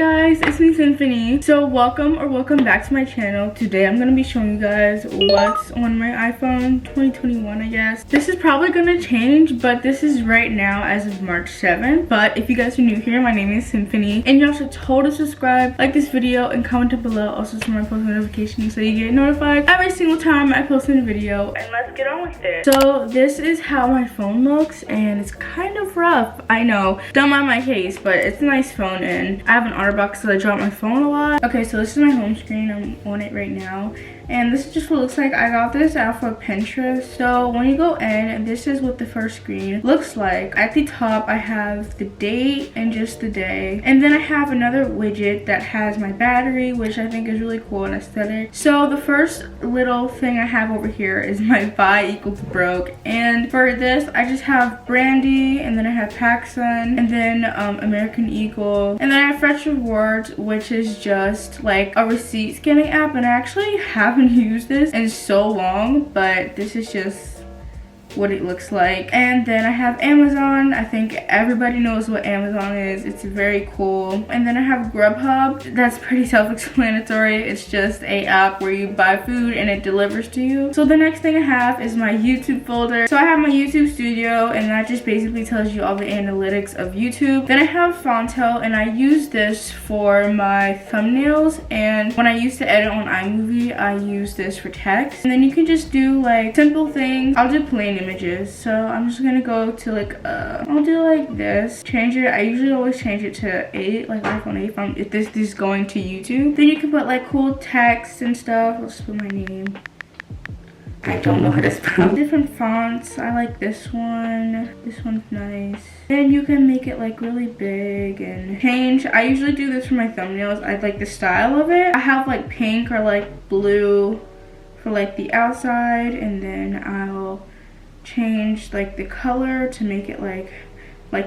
guys, it's me Symphony. So welcome back to my channel. Today I'm gonna be showing you guys what's on my iPhone 2021, I guess. This is probably gonna change, but this is right now as of March 7th. But if you guys are new here, my name is Symphony, and y'all should totally subscribe, like this video, and comment down below. Also turn my post notifications so you get notified every single time I post a video. And let's get on with it. So this is how my phone looks, and it's kind of rough. I know, don't mind my case, but it's a nice phone, and I have an OtterBox, so I drop my phone a lot. Okay, so this is my home screen. I'm on it right now, and this is just what it looks like. I got this off of Pinterest. So when you go in, this is what the first screen looks like. At the top, I have the date and just the day, and then I have another widget that has my battery, which I think is really cool and aesthetic. So the first little thing I have over here is my buy equals broke, and for this I just have Brandy, and then I have PacSun, and then American Eagle, and then I have Fresh Rewards, which is just like a receipt scanning app, and I actually haven't used this in so long, but this is just what it looks like. And then I have Amazon. I think everybody knows what Amazon is. It's very cool. And then I have Grubhub. That's pretty self-explanatory. It's just a app where you buy food and it delivers to you. So the next thing I have is my YouTube folder. So I have my YouTube studio, and that just basically tells you all the analytics of YouTube. Then I have Fontel, and I use this for my thumbnails, and when I used to edit on Imovie, I use this for text. And then you can just do like simple things. I'll do plain images, so I'm just gonna go to like I'll do like this, change it. I usually always change it to 8, like iPhone 8 if this is going to YouTube. Then you can put like cool text and stuff. Let's put my name. I don't know how to spell. Different fonts. I like this one. This one's nice. Then you can make it like really big and change. I usually do this for my thumbnails. I like the style of it. I have like pink or like blue for like the outside, and then I'll change like the color to make it like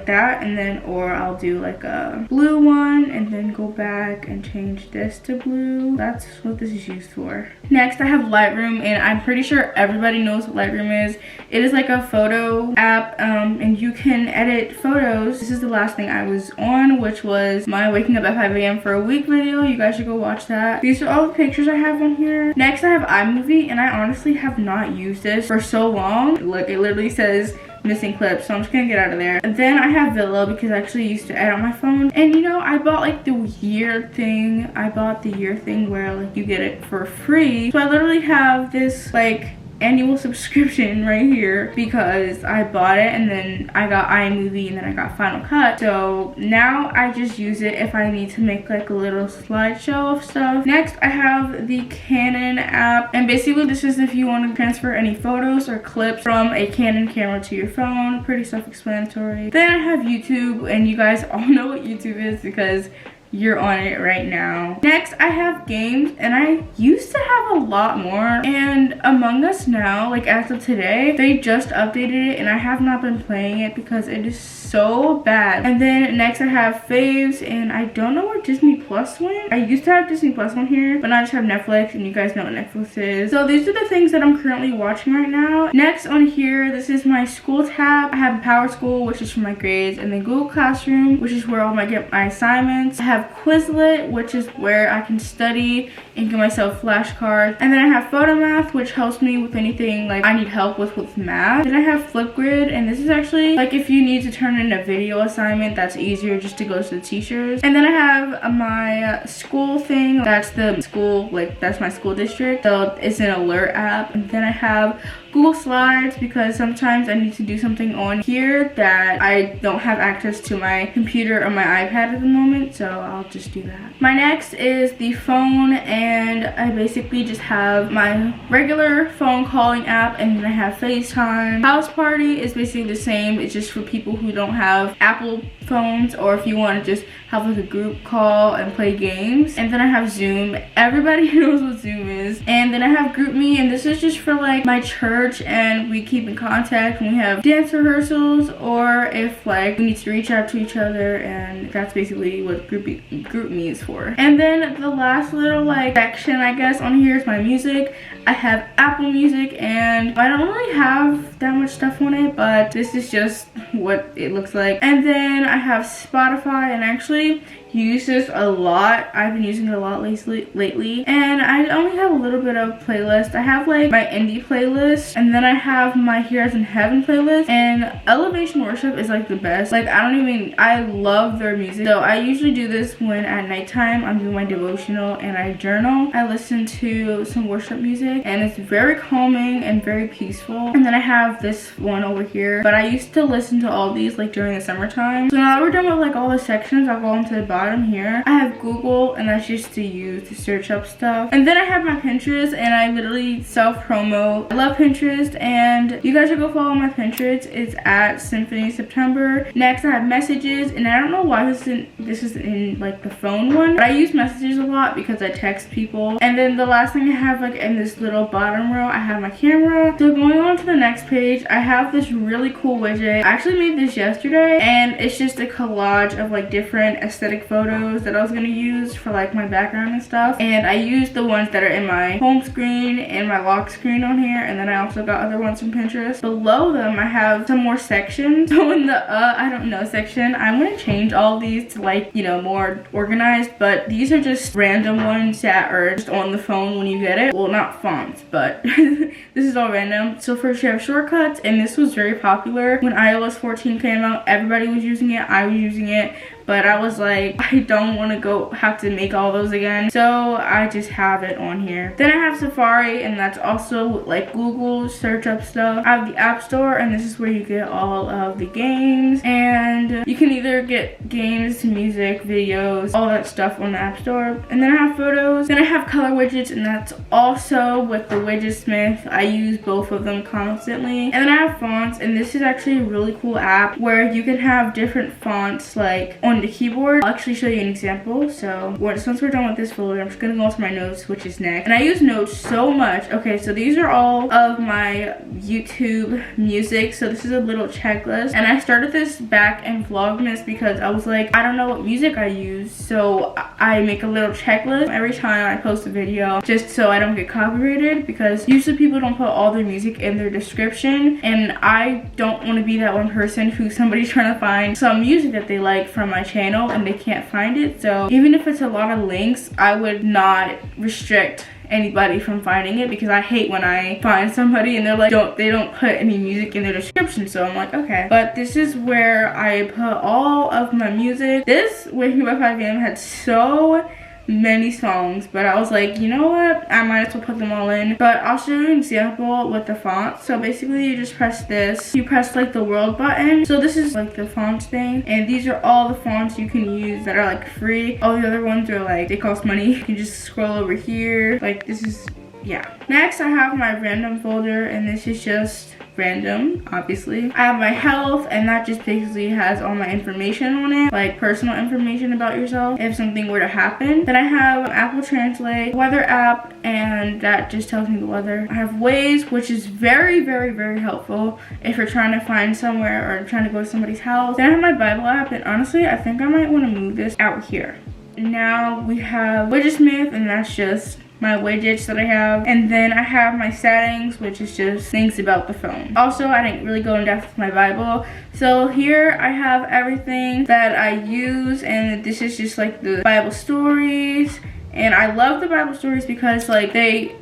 that, and then or I'll do like a blue one and then go back and change this to blue. That's what this is used for. Next I have Lightroom, and I'm pretty sure everybody knows what Lightroom is. It is like a photo app, and you can edit photos. This is the last thing I was on, which was my waking up at 5 a.m. for a week video. You guys should go watch that. These are all the pictures I have on here. Next I have Imovie, and I honestly have not used this for so long. Look, it literally says missing clips, so I'm just gonna get out of there. And then I have Villa, because I actually used to edit on my phone, and you know, I bought like the year thing. I bought the year thing where like you get it for free. So I literally have this like annual subscription right here because I bought it, and then I got iMovie, and then I got Final Cut. So now I just use it if I need to make like a little slideshow of stuff. Next I have the Canon app, and basically this is if you want to transfer any photos or clips from a Canon camera to your phone. Pretty self-explanatory. Then I have YouTube, and you guys all know what YouTube is because you're on it right now. Next I have games, and I used to have a lot more, and Among Us now, like as of today, they just updated it, and I have not been playing it because it is so bad. And then next I have Faves, and I don't know where Disney Plus went. I used to have Disney Plus on here, but now I just have Netflix, and you guys know what Netflix is. So these are the things that I'm currently watching right now. Next on here, this is my school tab. I have Powerschool, which is for my grades, and then Google Classroom, which is where I get my assignments. I have Quizlet, which is where I can study and give myself flashcards. And then I have Photomath, which helps me with anything like I need help with math. Then I have Flipgrid, and this is actually like if you need to turn in a video assignment, that's easier just to go to the teachers. And then I have my school thing. That's the school, like that's my school district, so it's an alert app. And then I have Google Slides, because sometimes I need to do something on here that I don't have access to my computer or my iPad at the moment, so I'll just do that. My next is the phone, and I basically just have my regular phone calling app, and then I have FaceTime. House Party is basically the same. It's just for people who don't have Apple phones, or if you want to just have like a group call and play games. And then I have Zoom. Everybody knows what Zoom is. And then I have GroupMe, and this is just for like my church, and we keep in contact when we have dance rehearsals, or if like we need to reach out to each other, and that's basically what GroupMe is for. And then the last little like section I guess on here is my music. I have Apple Music, and I don't really have that much stuff on it, but this is just what it looks like. And then I have Spotify, and actually use this a lot. I've been using it a lot lately. And I only have a little bit of playlist. I have like my indie playlist, and then I have my Heroes in Heaven playlist, and Elevation Worship is like the best. Like I love their music. So I usually do this when at nighttime I'm doing my devotional and I journal. I listen to some worship music and it's very calming and very peaceful. And then I have this one over here, but I used to listen to all these like during the summertime. So now that we're done with like all the sections, I'll go on to the bottom here. I have Google, and that's just to use to search up stuff. And then I have my Pinterest, and I literally self-promo. I love Pinterest, and you guys should go follow my Pinterest. It's at Symphony September. Next I have messages, and I don't know why this is in like the phone one, but I use messages a lot because I text people. And then the last thing I have like in this little bottom row, I have my camera. So going on to the next page, I have this really cool widget. I actually made this yesterday, and it's just a collage of like different aesthetic photos that I was gonna use for like my background and stuff. And I used the ones that are in my home screen and my lock screen on here, and then I also got other ones from Pinterest. Below them I have some more sections. So in the I don't know section, I'm gonna change all these to like, you know, more organized, but these are just random ones that are just on the phone when you get it. Well, not fonts, but this is all random. So first you have shortcuts, and this was very popular when iOS 14 came out. Everybody was using it, I was using it, but I was like, I don't want to have to make all those again, so I just have it on here. Then I have Safari, and that's also like Google search up stuff. I have the App Store, and this is where you get all of the games, and you can either get games, music, videos, all that stuff on the App Store. And then I have photos. Then I have color widgets, and that's also with the Widgetsmith. I use both of them constantly. And then I have fonts, and this is actually a really cool app where you can have different fonts like on the keyboard. I'll actually show you an example. So once we're done with this folder, I'm just gonna go to my notes, which is next. And I use notes so much. Okay, so these are all of my YouTube music. So this is a little checklist, and I started this back in Vlogmas because I was like, I don't know what music I use, so I make a little checklist every time I post a video just so I don't get copyrighted, because usually people don't put all their music in their description, and I don't want to be that one person who's somebody's trying to find some music that they like from my channel and they can't find it. So even if it's a lot of links, I would not restrict anybody from finding it, because I hate when I find somebody and they're like, they don't put any music in their description. So I'm like, okay. But this is where I put all of my music. This Waking Up by 5 AM had so many songs, but I was like, you know what, I might as well put them all in. But I'll show you an example with the font. So basically you just press this, you press like the world button. So this is like the fonts thing, and these are all the fonts you can use that are like free. All the other ones are like, they cost money. You can just scroll over here. Like this is, yeah. Next I have my random folder, and this is just random, obviously. I have my health, and that just basically has all my information on it, like personal information about yourself if something were to happen. Then I have Apple Translate, weather app, and that just tells me the weather. I have Waze, which is very, very, very helpful if you're trying to find somewhere or trying to go to somebody's house. Then I have my Bible app, and honestly, I think I might want to move this out here. Now we have Widgetsmith, and that's just my widgets that I have. And then I have my settings, which is just things about the phone. Also, I didn't really go in depth with my Bible, so here I have everything that I use, and this is just like the Bible stories. And I love the Bible stories because like they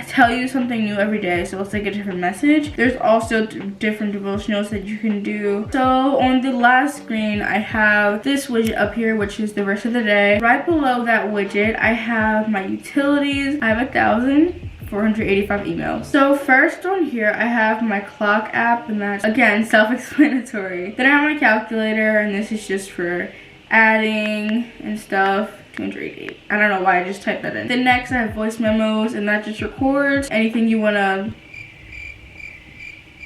tell you something new every day, so it's like a different message. There's also different devotionals that you can do. So on the last screen I have this widget up here, which is the rest of the day. Right below that widget I have my utilities. I have 1,485 emails. So first on here I have my clock app, and that's again self-explanatory. Then I have my calculator, and this is just for adding and stuff. 288. I don't know why I just typed that in. Then next I have voice memos, and that just records anything you want to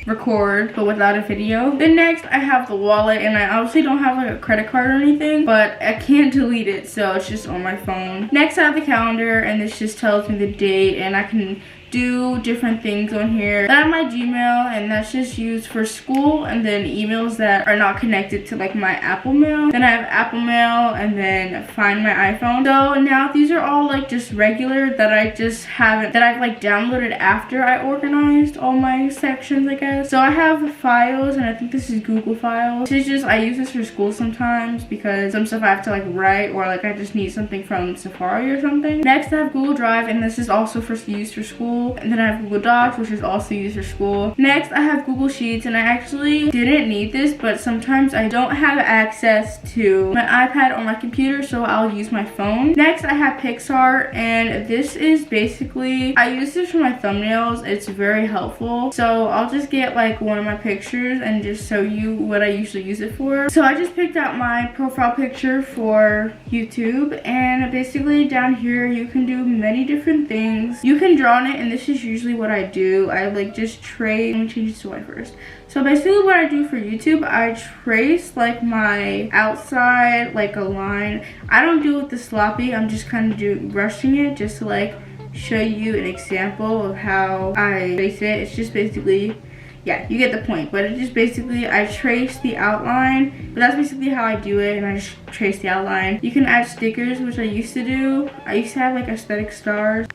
record but without a video. Then next I have the wallet, and I obviously don't have like a credit card or anything, but I can't delete it, so it's just on my phone. Next I have the calendar, and this just tells me the date, and I can do different things on here. Then I have my Gmail, and that's just used for school, and then emails that are not connected to like my Apple Mail. Then I have Apple Mail, and then Find My iPhone. So now these are all like just regular that I just haven't, that I've like downloaded after I organized all my sections, I guess. So I have Files, and I think this is Google Files. This is just, I use this for school sometimes because some stuff I have to like write, or like I just need something from Safari or something. Next I have Google Drive, and this is also used for school. And then I have Google Docs, which is also used for school. Next I have Google Sheets, and I actually didn't need this, but sometimes I don't have access to my iPad or my computer, so I'll use my phone. Next I have Pixar, and this is basically, I use this for my thumbnails. It's very helpful. So I'll just get like one of my pictures and just show you what I usually use it for. So I just picked out my profile picture for YouTube, and basically down here you can do many different things. You can draw on it, and this is usually what I do. I like just trace. Let me change this to white first. So basically what I do for YouTube, I trace like my outside, like a line. I don't do it with the sloppy. I'm just kind of brushing it just to like show you an example of how I trace it. It's just basically, yeah, you get the point. But it just basically, I trace the outline, but that's basically how I do it, and I just trace the outline. You can add stickers, which I used to do. I used to have like aesthetic stars.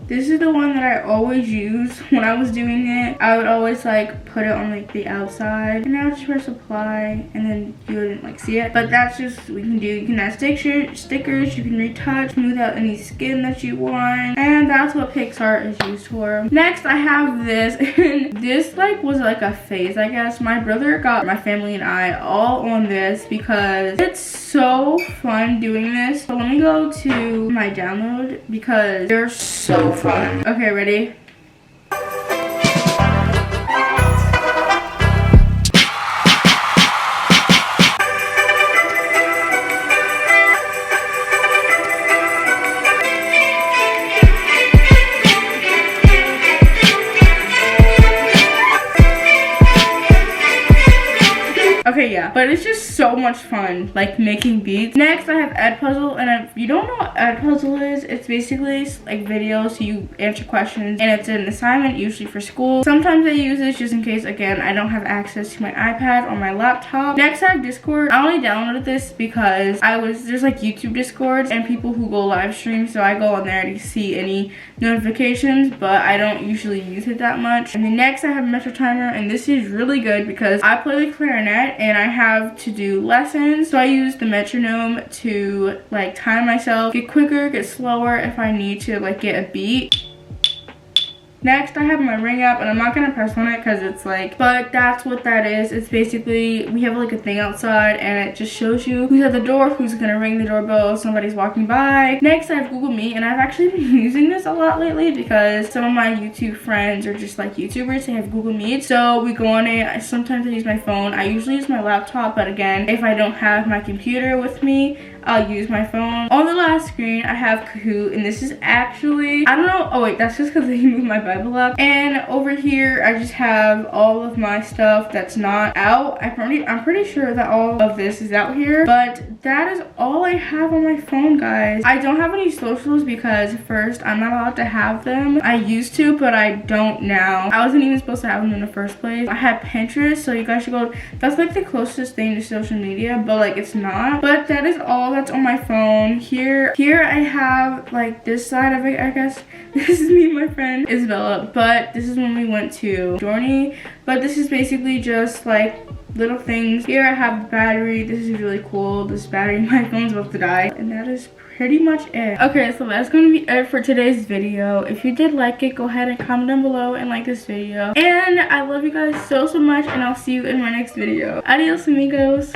This is the one that I always use when I was doing it. I would always like put it on like the outside, and I would just press apply, and then you wouldn't like see it. But that's just what we can do. You can add stickers, you can retouch, smooth out any skin that you want, and that's what Pixar is used for. Next I have this, and this like was like a phase, I guess. My brother got my family and I all on this because it's so fun doing this. So let me go to my download because they're so fun. Okay, ready? Okay, yeah, but it's just so much fun, like making beats. Next, I have Edpuzzle, and if you don't know what Edpuzzle is, it's basically like videos, so you answer questions, and it's an assignment usually for school. Sometimes I use this just in case, again, I don't have access to my iPad or my laptop. Next, I have Discord. I only downloaded this because there's like YouTube Discords and people who go live stream, so I go on there to see any notifications, but I don't usually use it that much. And then next, I have Metro Timer, and this is really good because I play the clarinet and I have to do lessons, so I use the metronome to like time myself, get quicker, get slower if I need to like get a beat. Next, I have my Ring app, and I'm not gonna press on it because it's like, but that's what that is. It's basically, we have like a thing outside, and it just shows you who's at the door, who's gonna ring the doorbell if somebody's walking by. Next, I have Google Meet, and I've actually been using this a lot lately because some of my YouTube friends are just like YouTubers. They have Google Meet, so we go on it. Sometimes I use my phone. I usually use my laptop, but again, if I don't have my computer with me, I'll use my phone. On the last screen, I have Kahoot, and this is actually, I don't know, oh wait, that's just because I moved my Bible up. And over here, I just have all of my stuff that's not out. I'm pretty sure that all of this is out here, but that is all I have on my phone, guys. I don't have any socials because first, I'm not allowed to have them. I used to, but I don't now. I wasn't even supposed to have them in the first place. I have Pinterest, so you guys should go, that's like the closest thing to social media, but like it's not. But that is all that's on my phone. Here I have like this side of it, I guess. This is me and my friend Isabella, but this is when we went to Dorney. But this is basically just like little things. Here I have the battery. This is really cool. This battery, my phone's about to die. And that is pretty much it. Okay, so that's going to be it for today's video. If you did like it, go ahead and comment down below and like this video. And I love you guys so much, and I'll see you in my next video. Adios, amigos.